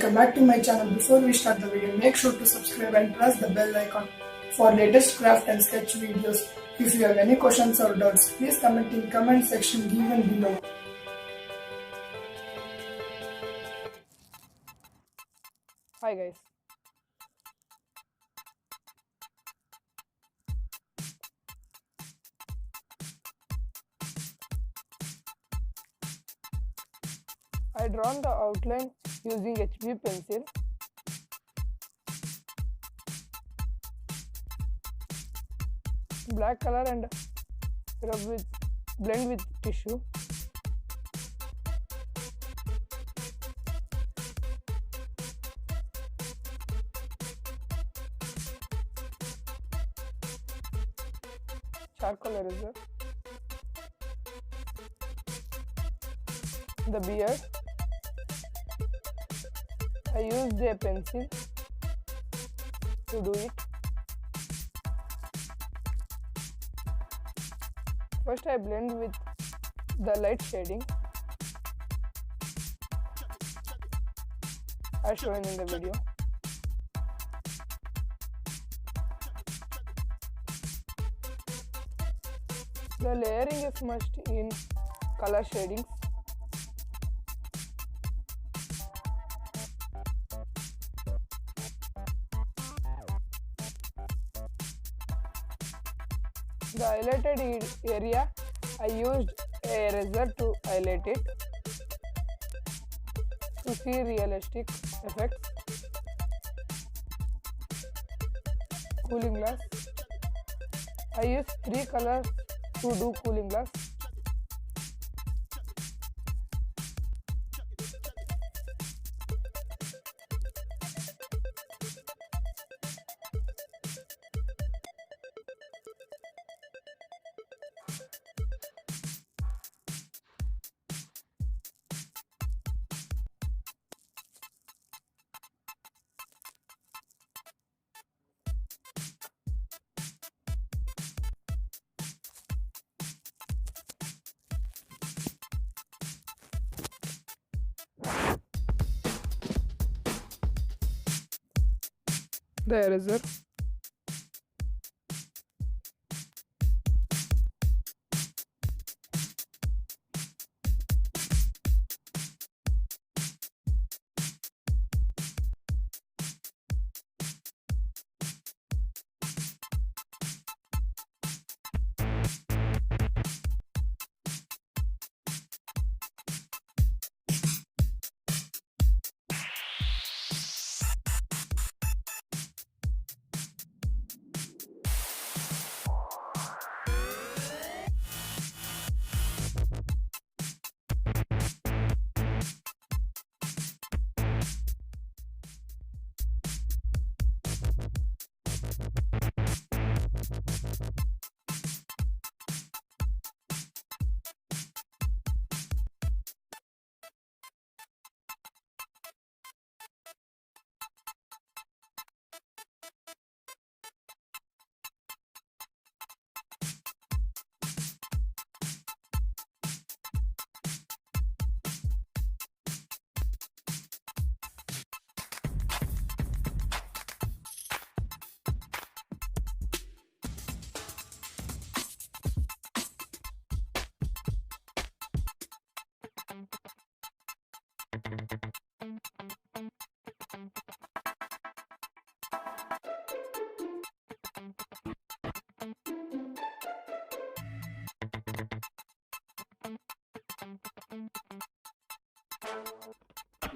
welcome back to my channel. Before we start the video, make sure to subscribe and press the bell icon for latest craft and sketch videos. If you have any questions or doubts, please comment in comment section given below. Hi guys. I drawn the outline using HB pencil. Black color and blend with tissue. Charcoal eraser. The beard. I used a pencil to do it. First I blend with the light shading as shown in the video. The layering is must in color shadings. The highlighted area, I used a eraser to highlight it to see realistic effects. Cooling glass, I used 3 colors to do cooling glass. The eraser.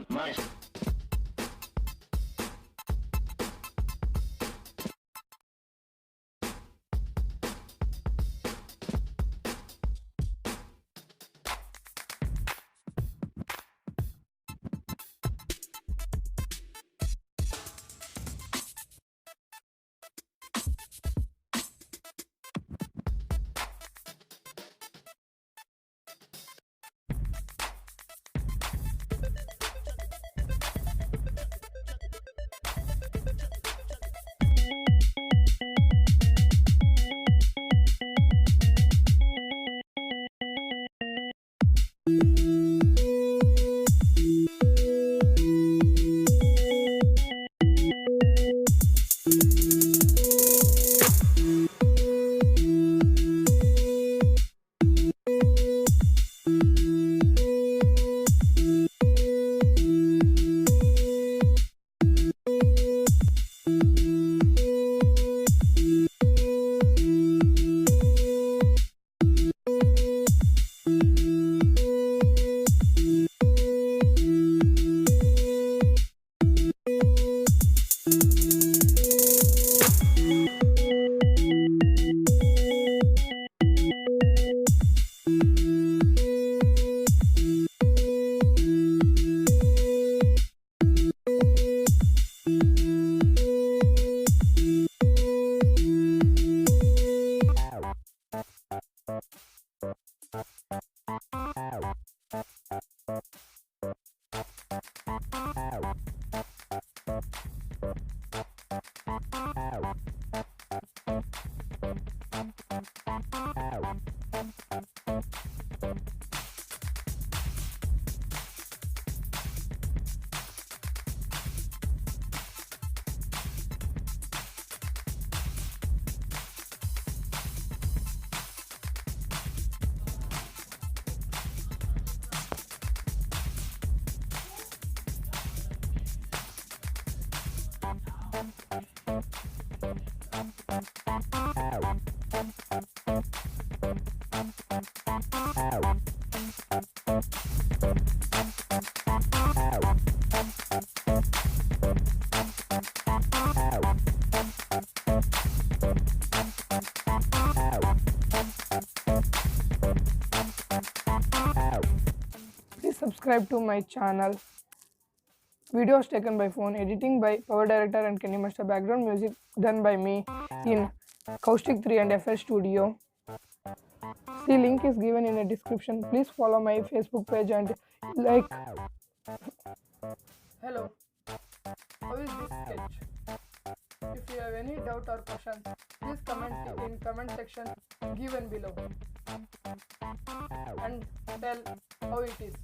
Nice. Please subscribe to my channel. Videos taken by phone, editing by Power Director and Kenny Master, background music done by me in Caustic 3 and FL Studio. The link is given in the description. Please follow my Facebook page and like. Hello, how is this sketch? If you have any doubt or questions, please comment in comment section given below and tell how it is.